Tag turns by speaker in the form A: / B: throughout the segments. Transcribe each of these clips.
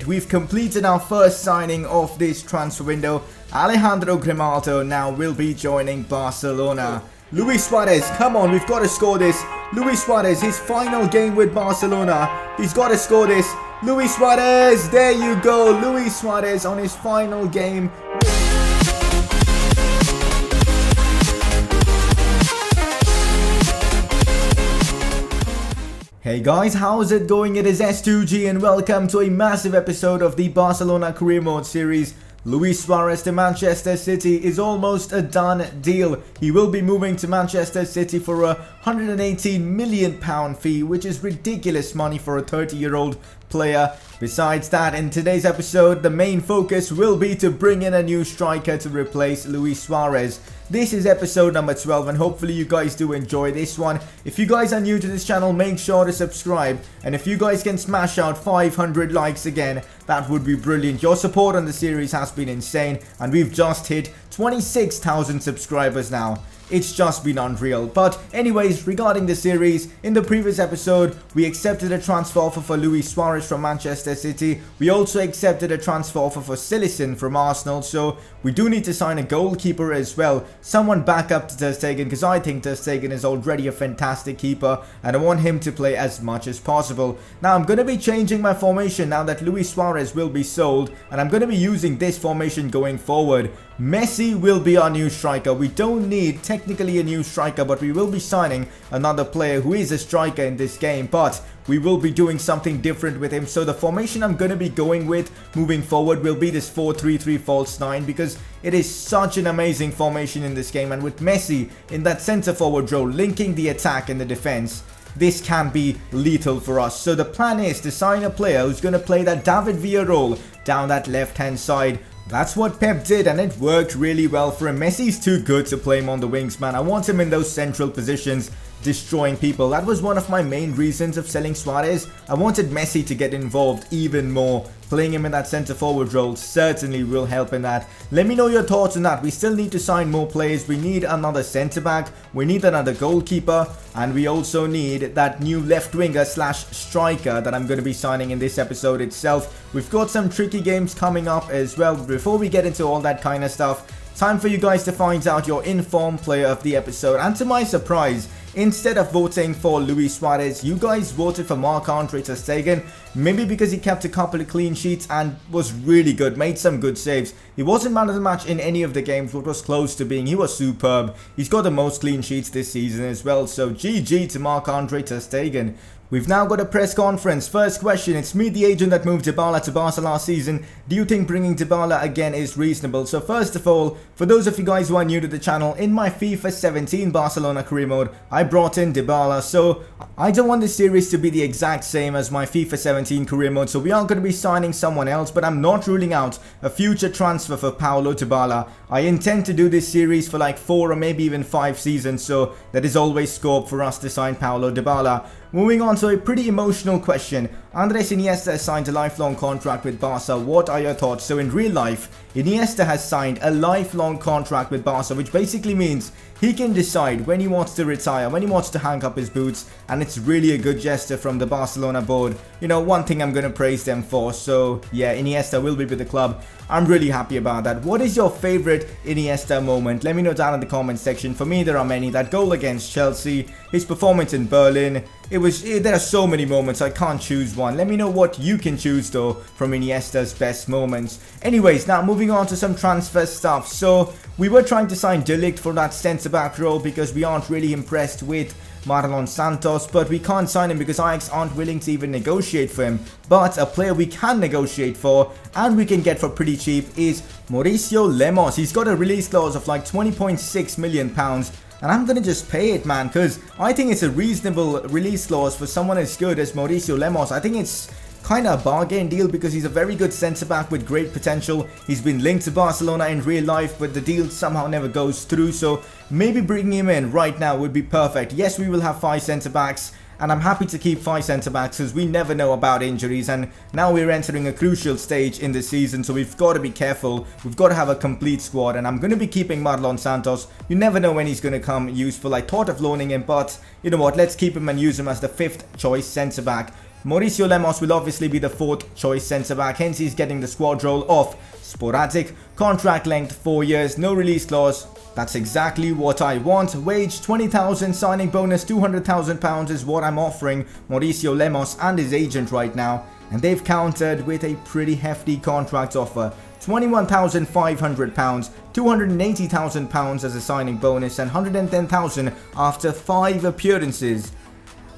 A: it. We've completed our first signing of this transfer window. Alejandro Grimaldo now will be joining Barcelona. Luis Suarez, come on, we've got to score this. Luis Suarez, his final game with Barcelona. He's got to score this. Luis Suarez, there you go. Luis Suarez on his final game. Hey guys, how's it going? It is S2G and welcome to a massive episode of the Barcelona Career Mode series. Luis Suarez to Manchester City is almost a done deal. He will be moving to Manchester City for a £118 million fee, which is ridiculous money for a 30-year-old player. Besides that, in today's episode, the main focus will be to bring in a new striker to replace Luis Suarez. This is episode number 12 and hopefully you guys do enjoy this one. If you guys are new to this channel, make sure to subscribe. And if you guys can smash out 500 likes again, that would be brilliant. Your support on the series has been insane and we've just hit 26,000 subscribers now. It's just been unreal. But anyways, regarding the series, in the previous episode, we accepted a transfer offer for Luis Suarez from Manchester City. We also accepted a transfer offer for Finalizing from Arsenal. So we do need to sign a goalkeeper as well. Someone back up to Ter Stegen, because I think Ter Stegen is already a fantastic keeper and I want him to play as much as possible. Now I'm going to be changing my formation now that Luis Suarez will be sold, and I'm going to be using this formation going forward. Messi will be our new striker. We don't need technically a new striker, but we will be signing another player who is a striker in this game, but we will be doing something different with him. So the formation I'm going to be going with moving forward will be this 4-3-3 false 9, because it is such an amazing formation in this game, and with Messi in that centre forward role linking the attack and the defense, this can be lethal for us. So the plan is to sign a player who's going to play that David Villa role down that left hand side. That's what Pep did and it worked really well for him. Messi's too good to play him on the wings, man. I want him in those central positions, destroying people. That was one of my main reasons of selling Suarez. I wanted Messi to get involved even more. Playing him in that centre forward role certainly will help in that. Let me know your thoughts on that. We still need to sign more players. We need another centre back. We need another goalkeeper. And we also need that new left winger slash striker that I'm going to be signing in this episode itself. We've got some tricky games coming up as well. Before we get into all that kind of stuff, time for you guys to find out your informed player of the episode. And to my surprise, instead of voting for Luis Suarez, you guys voted for Marc-Andre Ter Stegen. Maybe because he kept a couple of clean sheets and was really good, made some good saves. He wasn't man of the match in any of the games, but was close to being. He was superb. He's got the most clean sheets this season as well. So GG to Marc-Andre Ter Stegen. We've now got a press conference. First question, it's me, the agent that moved Dybala to Barca last season. Do you think bringing Dybala again is reasonable? So first of all, for those of you guys who are new to the channel, in my FIFA 17 Barcelona career mode, I brought in Dybala. So I don't want this series to be the exact same as my FIFA 17 career mode. So we are going to be signing someone else, but I'm not ruling out a future transfer for Paulo Dybala. I intend to do this series for like 4 or maybe even 5 seasons. So there is always scope for us to sign Paulo Dybala. Moving on to a pretty emotional question. Andres Iniesta has signed a lifelong contract with Barca. What are your thoughts? So in real life, Iniesta has signed a lifelong contract with Barca, which basically means he can decide when he wants to retire, when he wants to hang up his boots, and it's really a good gesture from the Barcelona board. You know, one thing I'm going to praise them for. So yeah, Iniesta will be with the club. I'm really happy about that. What is your favorite Iniesta moment? Let me know down in the comment section. For me, there are many. That goal against Chelsea, his performance in Berlin. There are so many moments, I can't choose one. Let me know what you can choose though from Iniesta's best moments. Anyways, now moving on to some transfer stuff. So we were trying to sign De Ligt for that centre back role because we aren't really impressed with Marlon Santos, but we can't sign him because Ajax aren't willing to even negotiate for him. But a player we can negotiate for and we can get for pretty cheap is Mauricio Lemos. He's got a release clause of like £20.6 million. And I'm going to just pay it, man, because I think it's a reasonable release clause for someone as good as Mauricio Lemos. I think it's kind of a bargain deal because he's a very good centre-back with great potential. He's been linked to Barcelona in real life, but the deal somehow never goes through. So maybe bringing him in right now would be perfect. Yes, we will have 5 centre-backs. And I'm happy to keep 5 centre-backs because we never know about injuries, and now we're entering a crucial stage in the season, so we've got to be careful. We've got to have a complete squad, and I'm going to be keeping Marlon Santos. You never know when he's going to come useful. I thought of loaning him, but you know what, let's keep him and use him as the 5th choice centre-back. Mauricio Lemos will obviously be the 4th choice centre-back, hence he's getting the squad role of sporadic. Contract length 4 years, no release clause. That's exactly what I want. Wage 20,000, signing bonus £200,000 is what I'm offering Mauricio Lemos and his agent right now. And they've countered with a pretty hefty contract offer. £21,500, £280,000 as a signing bonus and £110,000 after 5 appearances.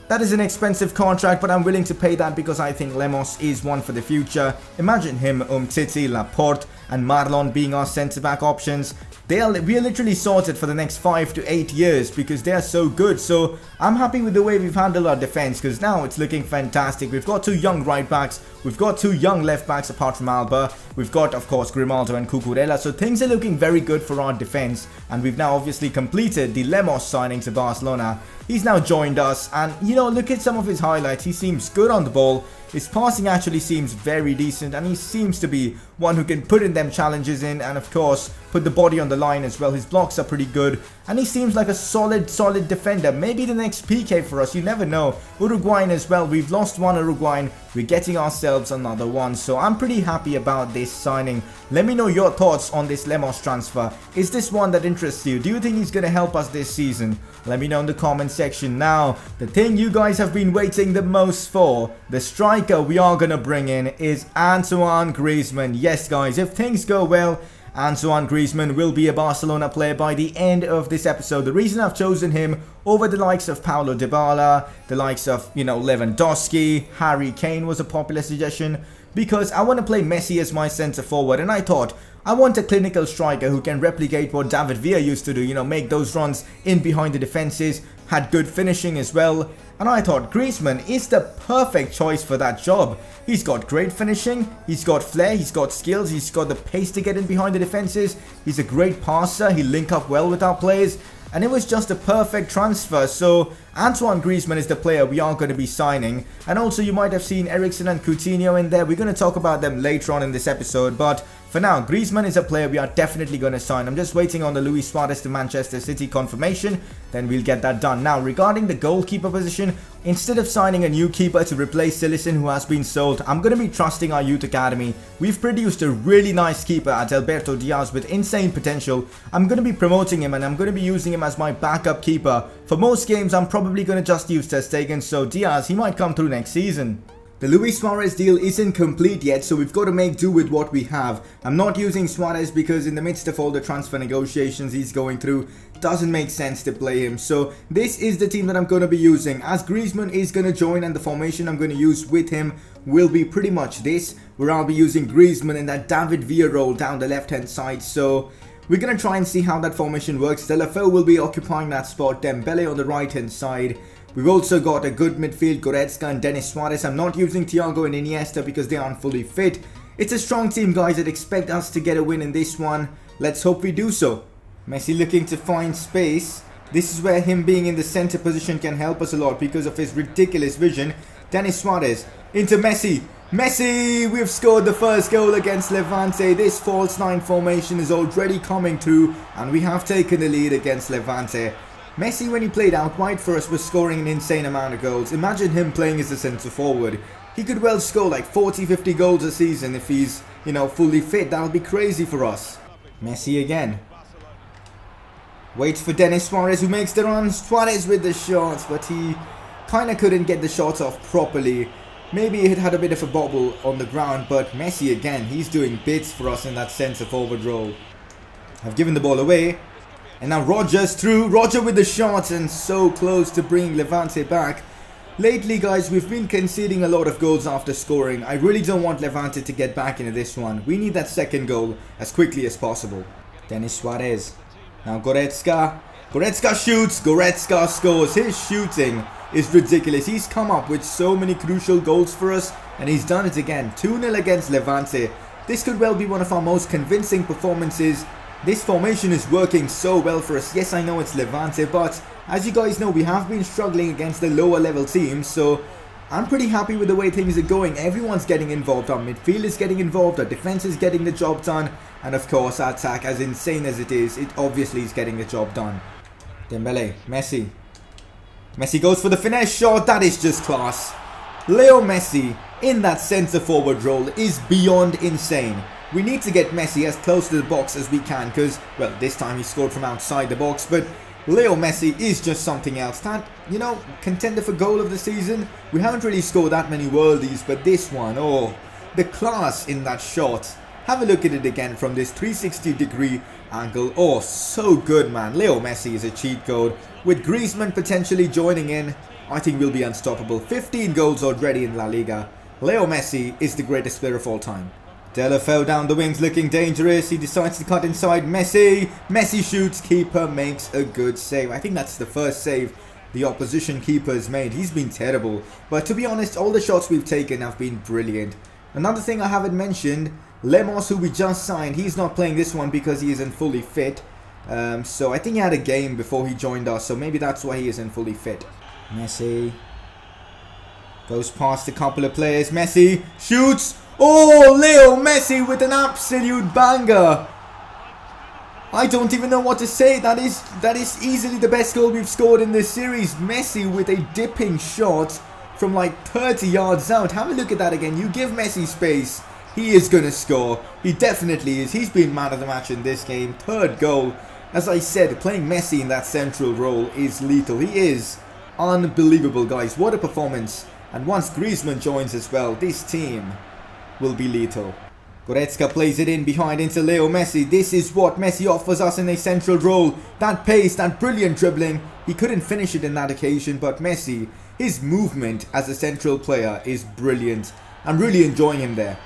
A: That is an expensive contract, but I'm willing to pay that because I think Lemos is one for the future. Imagine him, Umtiti, Laporte and Marlon being our centre-back options. We are literally sorted for the next 5 to 8 years because they are so good. So I'm happy with the way we've handled our defense because now it's looking fantastic. We've got 2 young right backs. We've got 2 young left backs apart from Alba. We've got, of course, Grimaldo and Cucurella. So things are looking very good for our defense. And we've now obviously completed the Lemos signing to Barcelona. He's now joined us and, you know, look at some of his highlights. He seems good on the ball. His passing actually seems very decent and he seems to be one who can put in them challenges in and, of course, put the body on the line as well. His blocks are pretty good and he seems like a solid defender. Maybe the next PK for us, you never know. Uruguayan as well. We've lost one Uruguayan. We're getting ourselves another one. So I'm pretty happy about this signing. Let me know your thoughts on this Lemos transfer. Is this one that interests you? Do you think he's going to help us this season? Let me know in the comment section. Now, the thing you guys have been waiting the most for, the striker we are going to bring in is Antoine Griezmann. Yes guys, if things go well, Antoine Griezmann will be a Barcelona player by the end of this episode. The reason I've chosen him over the likes of Paulo Dybala, the likes of, you know, Lewandowski, Harry Kane was a popular suggestion, because I want to play Messi as my centre forward and I thought I want a clinical striker who can replicate what David Villa used to do, you know, make those runs in behind the defences, had good finishing as well. And I thought Griezmann is the perfect choice for that job. He's got great finishing, he's got flair, he's got skills, he's got the pace to get in behind the defences, he's a great passer, he'll link up well with our players. And it was just a perfect transfer. So Antoine Griezmann is the player we are going to be signing. And also you might have seen Eriksen and Coutinho in there. We're going to talk about them later on in this episode. But for now, Griezmann is a player we are definitely going to sign. I'm just waiting on the Luis Suarez to Manchester City confirmation. Then we'll get that done. Now, regarding the goalkeeper position, instead of signing a new keeper to replace Silicen who has been sold, I'm going to be trusting our youth academy. We've produced a really nice keeper at Alberto Diaz with insane potential. I'm going to be promoting him and I'm going to be using him as my backup keeper. For most games, I'm probably going to just use Ter Stegen, so Diaz, he might come through next season. The Luis Suarez deal isn't complete yet, so we've got to make do with what we have. I'm not using Suarez because in the midst of all the transfer negotiations he's going through, it doesn't make sense to play him. So this is the team that I'm going to be using, as Griezmann is going to join, and the formation I'm going to use with him will be pretty much this, where I'll be using Griezmann in that David Villa role down the left hand side. So we're going to try and see how that formation works. Delafeu will be occupying that spot, Dembele on the right hand side. We've also got a good midfield, Goretzka and Denis Suarez. I'm not using Thiago and Iniesta because they aren't fully fit. It's a strong team, guys. I'd expect us to get a win in this one. Let's hope we do so. Messi looking to find space. This is where him being in the centre position can help us a lot because of his ridiculous vision. Denis Suarez into Messi. Messi! We've scored the first goal against Levante. This false 9 formation is already coming through and we have taken the lead against Levante. Messi, when he played out wide for us, was scoring an insane amount of goals. Imagine him playing as a centre forward. He could well score like 40-50 goals a season if he's, you know, fully fit. That'll be crazy for us. Messi again. Waits for Denis Suarez, who makes the run. Suarez with the shots, but he kind of couldn't get the shots off properly. Maybe it had a bit of a bobble on the ground, but Messi again, he's doing bits for us in that centre forward role. I've given the ball away. And now Roger's through. Roger with the shot and so close to bringing Levante back. Lately, guys, we've been conceding a lot of goals after scoring. I really don't want Levante to get back into this one. We need that second goal as quickly as possible. Denis Suarez. Now Goretzka. Goretzka shoots. Goretzka scores. His shooting is ridiculous. He's come up with so many crucial goals for us. And he's done it again. 2-0 against Levante. This could well be one of our most convincing performances. This formation is working so well for us. Yes, I know it's Levante, but as you guys know, we have been struggling against the lower level teams, so I'm pretty happy with the way things are going. Everyone's getting involved. Our midfield is getting involved, our defense is getting the job done, and of course our attack, as insane as it is, it obviously is getting the job done. Dembele, Messi. Messi goes for the finesse shot. That is just class. Leo Messi in that centre forward role is beyond insane. We need to get Messi as close to the box as we can because, well, this time he scored from outside the box, but Leo Messi is just something else. That, you know, contender for goal of the season. We haven't really scored that many worldies, but this one, oh, the class in that shot. Have a look at it again from this 360-degree angle. Oh, so good, man. Leo Messi is a cheat code. With Griezmann potentially joining in, I think we'll be unstoppable. 15 goals already in La Liga. Leo Messi is the greatest player of all time. Della fell down the wings looking dangerous. He decides to cut inside Messi. Messi shoots. Keeper makes a good save. I think that's the first save the opposition keeper has made. He's been terrible. But to be honest, all the shots we've taken have been brilliant. Another thing I haven't mentioned, Lemos, who we just signed, he's not playing this one because he isn't fully fit. So I think he had a game before he joined us. So maybe that's why he isn't fully fit. Messi goes past a couple of players. Messi shoots. Oh, Leo Messi with an absolute banger. I don't even know what to say. That is easily the best goal we've scored in this series. Messi with a dipping shot from like 30 yards out. Have a look at that again. You give Messi space, he is going to score. He definitely is. He's been man of the match in this game. Third goal. As I said, playing Messi in that central role is lethal. He is unbelievable, guys. What a performance. And once Griezmann joins as well, this team will be lethal. Goretzka plays it in behind into Leo Messi. This is what Messi offers us in a central role. That pace, that brilliant dribbling. He couldn't finish it in that occasion, but Messi, his movement as a central player is brilliant. I'm really enjoying him there.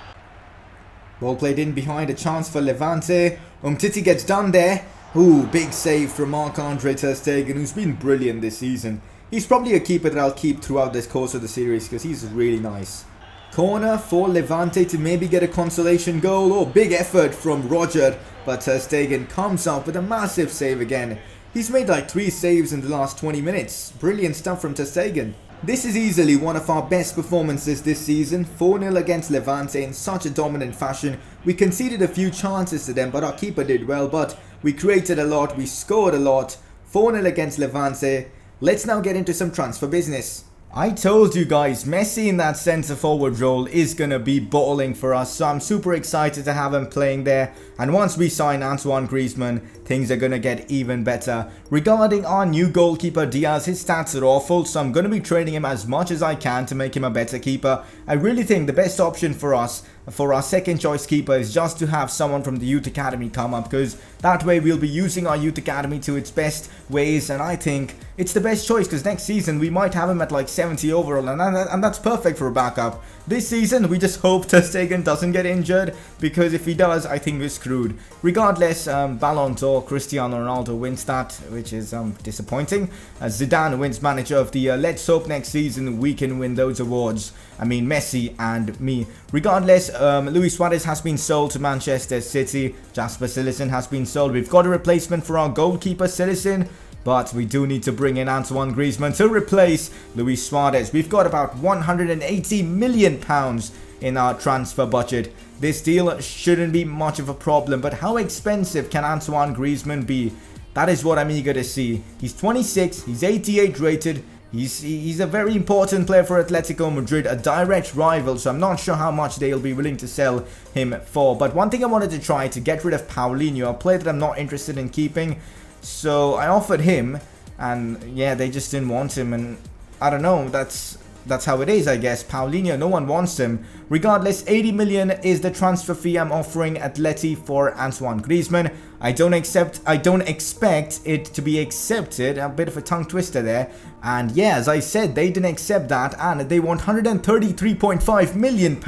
A: Ball played in behind, a chance for Levante. Umtiti gets done there. Ooh, big save from Marc-Andre ter Stegen, who's been brilliant this season. He's probably a keeper that I'll keep throughout this course of the series because he's really nice. Corner for Levante to maybe get a consolation goal. Oh, big effort from Roger, but ter Stegen comes up with a massive save again. He's made like 3 saves in the last 20 minutes. Brilliant stuff from ter Stegen. This is easily one of our best performances this season. 4-0 against Levante in such a dominant fashion. We conceded a few chances to them, but our keeper did well. But we created a lot, we scored a lot. 4-0 against Levante. Let's now get into some transfer business. I told you guys, Messi in that centre forward role is going to be balling for us, so I'm super excited to have him playing there. And once we sign Antoine Griezmann, things are going to get even better. Regarding our new goalkeeper Diaz, his stats are awful, so I'm going to be training him as much as I can to make him a better keeper. I really think the best option for us, for our second choice keeper, is just to have someone from the youth academy come up, because that way we'll be using our youth academy to its best ways, and I think it's the best choice because next season we might have him at like 70 overall, and that's perfect for a backup. This season we just hope ter Stegen doesn't get injured, because if he does, I think we're screwed. Regardless, Ballon d'Or, Cristiano Ronaldo wins that, which is disappointing. Zidane wins manager of the year. Let's hope next season we can win those awards. I mean, Messi and me. Regardless, Luis Suarez has been sold to Manchester City. Jasper Cillessen has been sold. We've got a replacement for our goalkeeper Cillessen, but we do need to bring in Antoine Griezmann to replace Luis Suarez. We've got about £180 million in our transfer budget. This deal shouldn't be much of a problem, but how expensive can Antoine Griezmann be? That is what I'm eager to see. He's 26, he's 88 rated. He's a very important player for Atletico Madrid, a direct rival, so I'm not sure how much they'll be willing to sell him for. But one thing I wanted to try to get rid of Paulinho, a player that I'm not interested in keeping. So I offered him, and yeah, they just didn't want him, and I don't know, that's how it is, I guess. Paulinho, no one wants him. Regardless, 80 million is the transfer fee I'm offering Atleti for Antoine Griezmann. I don't expect it to be accepted. A bit of a tongue twister there. And yeah, as I said, they didn't accept that, and they want £133.5 million.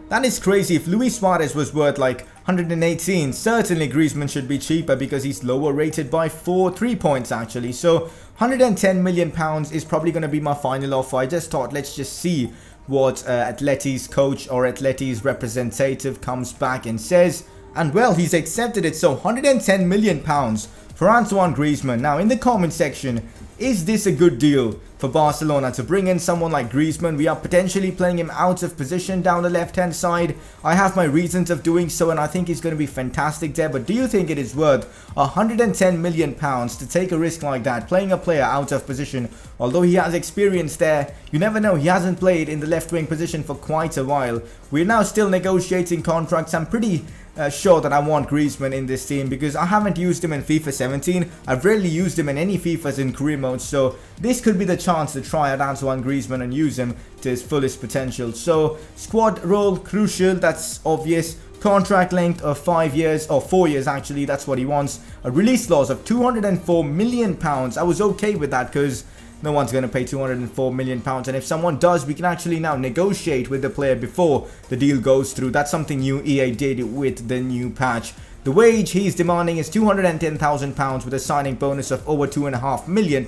A: That is crazy. If Luis Suarez was worth like 118, certainly Griezmann should be cheaper because he's lower rated by 3 points actually. So £110 million is probably going to be my final offer. I just thought, let's just see what Atleti's coach or Atleti's representative comes back and says. And well, he's accepted it. So £110 million from for Antoine Griezmann. Now, in the comment section, is this a good deal for Barcelona to bring in someone like Griezmann? We are potentially playing him out of position down the left-hand side. I have my reasons of doing so, and I think he's going to be fantastic there. But do you think it is worth £110 million to take a risk like that, playing a player out of position? Although he has experience there, you never know. He hasn't played in the left-wing position for quite a while. We're now still negotiating contracts. I'm pretty sure that I want Griezmann in this team because I haven't used him in FIFA 17. I've rarely used him in any FIFAs in career mode, so this could be the chance to try out Antoine Griezmann and use him to his fullest potential. So squad role crucial, that's obvious. Contract length of 5 years, or 4 years actually, that's what he wants. A release clause of £204 million. I was okay with that because no one's going to pay £204 million, and if someone does, we can actually now negotiate with the player before the deal goes through. That's something new EA did with the new patch. The wage he's demanding is £210,000 with a signing bonus of over £2.5 million,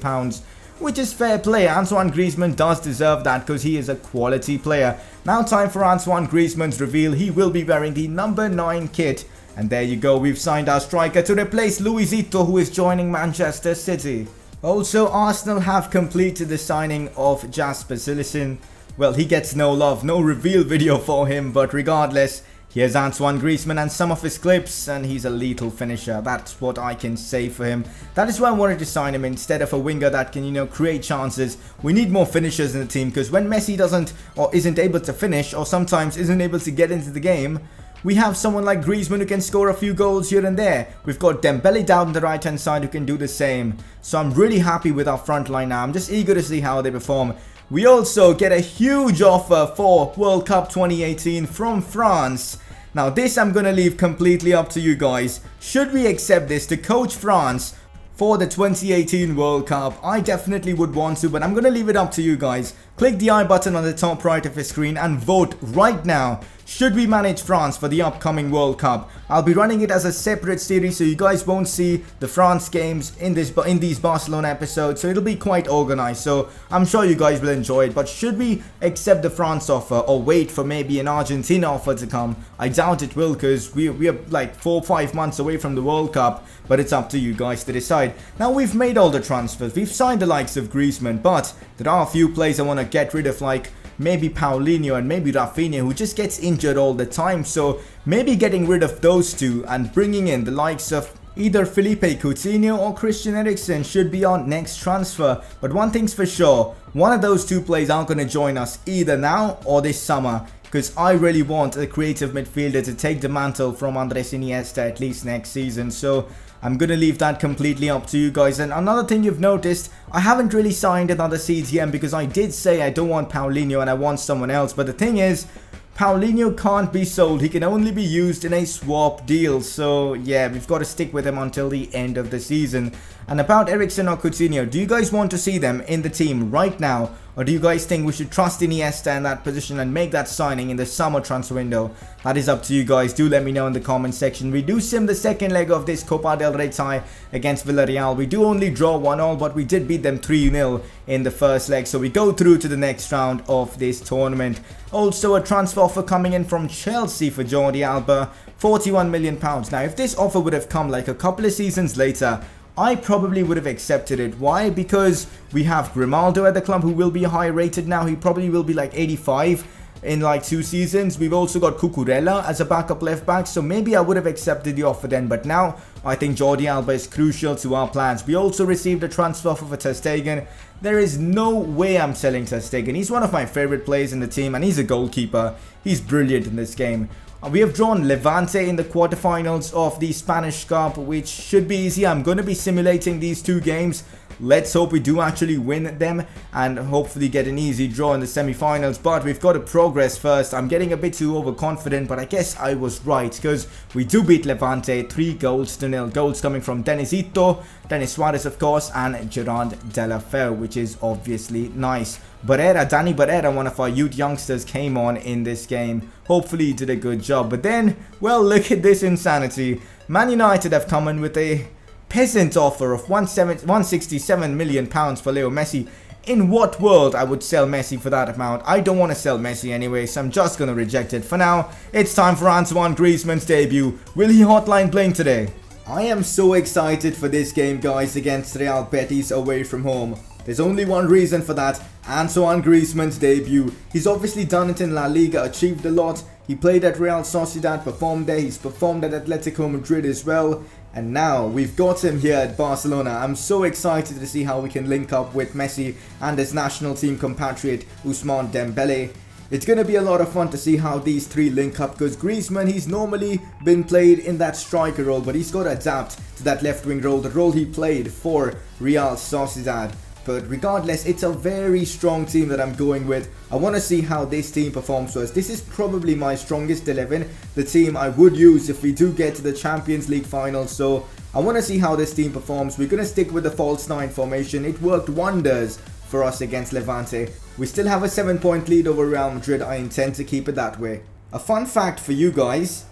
A: which is fair play. Antoine Griezmann does deserve that because he is a quality player. Now time for Antoine Griezmann's reveal. He will be wearing the number 9 kit. And there you go, we've signed our striker to replace Luisito, who is joining Manchester City. Also, Arsenal have completed the signing of Jasper Cillessen. Well, he gets no love, no reveal video for him, but regardless, here's Antoine Griezmann and some of his clips, and he's a lethal finisher. That's what I can say for him. That is why I wanted to sign him instead of a winger that can, you know, create chances. We need more finishers in the team because when Messi doesn't or isn't able to finish, or sometimes isn't able to get into the game, we have someone like Griezmann who can score a few goals here and there. We've got Dembele down the right hand side who can do the same. So I'm really happy with our front line now. I'm just eager to see how they perform. We also get a huge offer for World Cup 2018 from France. Now this I'm going to leave completely up to you guys. Should we accept this to coach France for the 2018 World Cup? I definitely would want to, but I'm going to leave it up to you guys. Click the I button on the top right of your screen and vote right now. Should we manage France for the upcoming World Cup? I'll be running it as a separate series, so you guys won't see the France games in these Barcelona episodes, so it'll be quite organized. So I'm sure you guys will enjoy it. But should we accept the France offer or wait for maybe an Argentina offer to come? I doubt it will, because we are like 4 or 5 months away from the World Cup. But it's up to you guys to decide. Now we've made all the transfers. We've signed the likes of Griezmann, but there are a few players I want to get rid of, like maybe Paulinho and maybe Rafinha, who just gets injured all the time. So maybe getting rid of those two and bringing in the likes of either Felipe Coutinho or Christian Eriksen should be our next transfer. But one thing's for sure, one of those two players aren't going to join us either now or this summer, because I really want a creative midfielder to take the mantle from Andres Iniesta at least next season. So I'm going to leave that completely up to you guys. And another thing you've noticed, I haven't really signed another CDM because I did say I don't want Paulinho and I want someone else. But the thing is, Paulinho can't be sold. He can only be used in a swap deal. So yeah, we've got to stick with him until the end of the season. And about Eriksen or Coutinho, do you guys want to see them in the team right now? Or do you guys think we should trust Iniesta in that position and make that signing in the summer transfer window? That is up to you guys. Do let me know in the comment section. We do sim the second leg of this Copa del Rey tie against Villarreal. We do only draw 1-1, but we did beat them 3-0 in the first leg. So we go through to the next round of this tournament. Also a transfer offer coming in from Chelsea for Jordi Alba, £41 million. Now if this offer would have come like a couple of seasons later, I probably would have accepted it. Why? Because we have Grimaldo at the club who will be high rated now. He probably will be like 85 in like 2 seasons. We've also got Cucurella as a backup left back, so maybe I would have accepted the offer then. But now I think Jordi Alba is crucial to our plans. We also received a transfer offer for Ter Stegen. There is no way I'm selling Ter Stegen. He's one of my favorite players in the team and he's a goalkeeper. He's brilliant in this game. We have drawn Levante in the quarterfinals of the Spanish Cup, which should be easy. I'm going to be simulating these 2 games. Let's hope we do actually win them and hopefully get an easy draw in the semi-finals. But we've got to progress first. I'm getting a bit too overconfident, but I guess I was right because we do beat Levante 3-0. Goals coming from Denisito, Denis Suarez of course, and Gerard Delafeu, which is obviously nice. Danny Barrera, one of our youth youngsters, came on in this game. Hopefully he did a good job. But then, well, look at this insanity. Man United have come in with a peasant offer of £167 million for Leo Messi. In what world I would sell Messi for that amount? I don't want to sell Messi anyway, so I'm just going to reject it. For now, it's time for Antoine Griezmann's debut. Will he hotline bling today? I am so excited for this game, guys, against Real Betis away from home. There's only one reason for that: Antoine Griezmann's debut. He's obviously done it in La Liga, achieved a lot. He played at Real Sociedad, performed there. He's performed at Atletico Madrid as well. And now we've got him here at Barcelona. I'm so excited to see how we can link up with Messi and his national team compatriot Ousmane Dembele. It's going to be a lot of fun to see how these three link up, because Griezmann, he's normally been played in that striker role, but he's got to adapt to that left wing role, the role he played for Real Sociedad. But regardless, it's a very strong team that I'm going with. I want to see how this team performs for us. This is probably my strongest 11, the team I would use if we do get to the Champions League final. So I want to see how this team performs. We're going to stick with the false 9 formation. It worked wonders for us against Levante. We still have a 7-point lead over Real Madrid. I intend to keep it that way. A fun fact for you guys: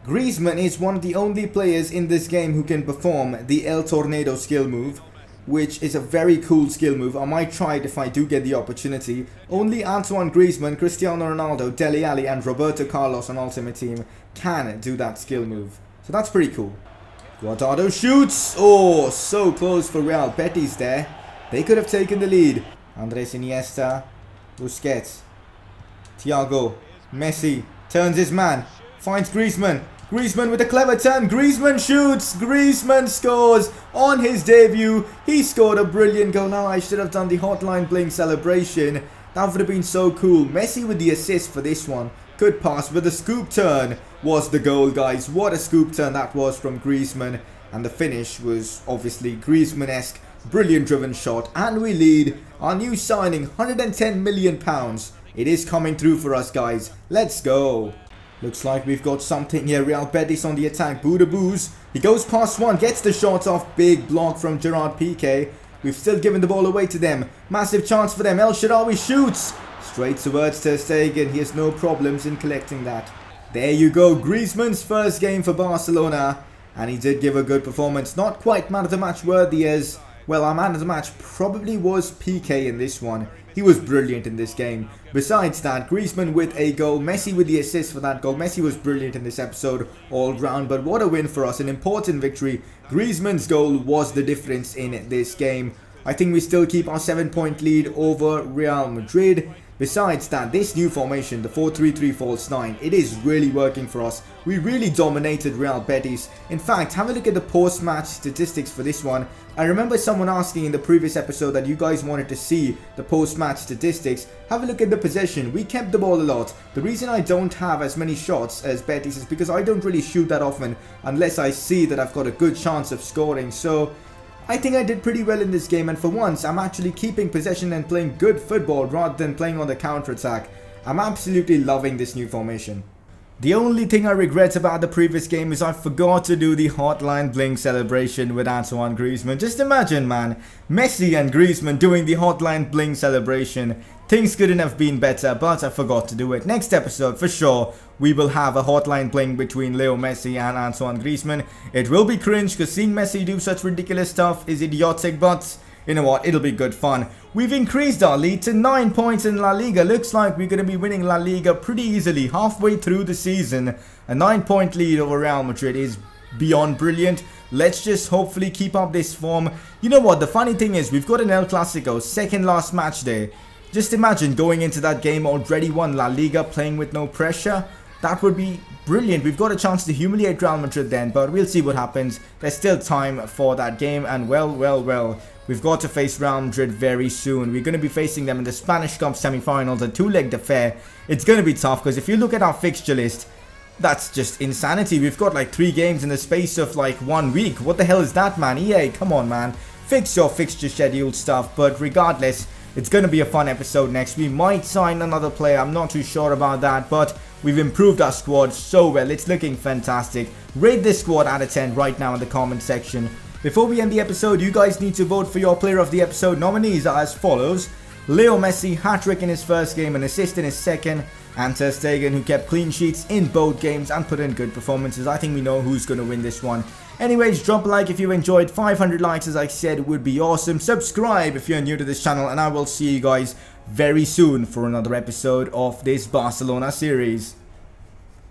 A: Griezmann is one of the only players in this game who can perform the El Tornado skill move, which is a very cool skill move. I might try it if I do get the opportunity. Only Antoine Griezmann, Cristiano Ronaldo, Dele Alli and Roberto Carlos on Ultimate Team can do that skill move. So that's pretty cool. Guardado shoots. Oh, so close for Real Betis there. They could have taken the lead. Andres Iniesta, Busquets, Thiago, Messi, turns his man, finds Griezmann. Griezmann with a clever turn. Griezmann shoots. Griezmann scores on his debut. He scored a brilliant goal. Now I should have done the hotline bling celebration. That would have been so cool. Messi with the assist for this one. Good pass with a scoop turn was the goal, guys. What a scoop turn that was from Griezmann. And the finish was obviously Griezmann-esque. Brilliant driven shot. And we lead. Our new signing, £110 million. It is coming through for us, guys. Let's go. Looks like we've got something here. Real Betis on the attack. Boodaboos. He goes past one. Gets the shot off. Big block from Gerard Piqué. We've still given the ball away to them. Massive chance for them. El Shaarawy shoots. Straight towards Ter Stegen. He has no problems in collecting that. There you go. Griezmann's first game for Barcelona. And he did give a good performance. Not quite man of the match worthy as... well, our man of the match probably was Piqué in this one. He was brilliant in this game. Besides that, Griezmann with a goal, Messi with the assist for that goal. Messi was brilliant in this episode all round, but what a win for us, an important victory. Griezmann's goal was the difference in this game. I think we still keep our 7-point lead over Real Madrid. Besides that, this new formation, the 4-3-3 false 9, it is really working for us. We really dominated Real Betis. In fact, have a look at the post-match statistics for this one. I remember someone asking in the previous episode that you guys wanted to see the post-match statistics. Have a look at the possession. We kept the ball a lot. The reason I don't have as many shots as Betis is because I don't really shoot that often unless I see that I've got a good chance of scoring. So I think I did pretty well in this game, and for once I'm actually keeping possession and playing good football rather than playing on the counter-attack. I'm absolutely loving this new formation. The only thing I regret about the previous game is I forgot to do the hotline bling celebration with Antoine Griezmann. Just imagine, man, Messi and Griezmann doing the hotline bling celebration. Things couldn't have been better, but I forgot to do it. Next episode, for sure, we will have a hotline bling between Leo Messi and Antoine Griezmann. It will be cringe because seeing Messi do such ridiculous stuff is idiotic, but you know what, it'll be good fun. We've increased our lead to 9 points in La Liga. Looks like we're going to be winning La Liga pretty easily halfway through the season. A 9-point lead over Real Madrid is beyond brilliant. Let's just hopefully keep up this form. You know what, the funny thing is we've got an El Clasico, second last match day. Just imagine going into that game already won La Liga, playing with no pressure. That would be brilliant. We've got a chance to humiliate Real Madrid then, but we'll see what happens. There's still time for that game, and well, we've got to face Real Madrid very soon. We're going to be facing them in the Spanish Cup semi-finals, a two-legged affair. It's going to be tough because if you look at our fixture list, that's just insanity. We've got like 3 games in the space of like 1 week. What the hell is that, man? EA, come on, man. Fix your fixture schedule stuff, but regardless, it's going to be a fun episode next. We might sign another player. I'm not too sure about that, but we've improved our squad so well. It's looking fantastic. Rate this squad out of 10 right now in the comment section. Before we end the episode, you guys need to vote for your player of the episode. Nominees are as follows: Leo Messi, hat-trick in his first game, an assist in his second, and Ter Stegen, who kept clean sheets in both games and put in good performances. I think we know who's going to win this one. Anyways, drop a like if you enjoyed. 500 likes, as I said, would be awesome. Subscribe if you're new to this channel, and I will see you guys very soon for another episode of this Barcelona series.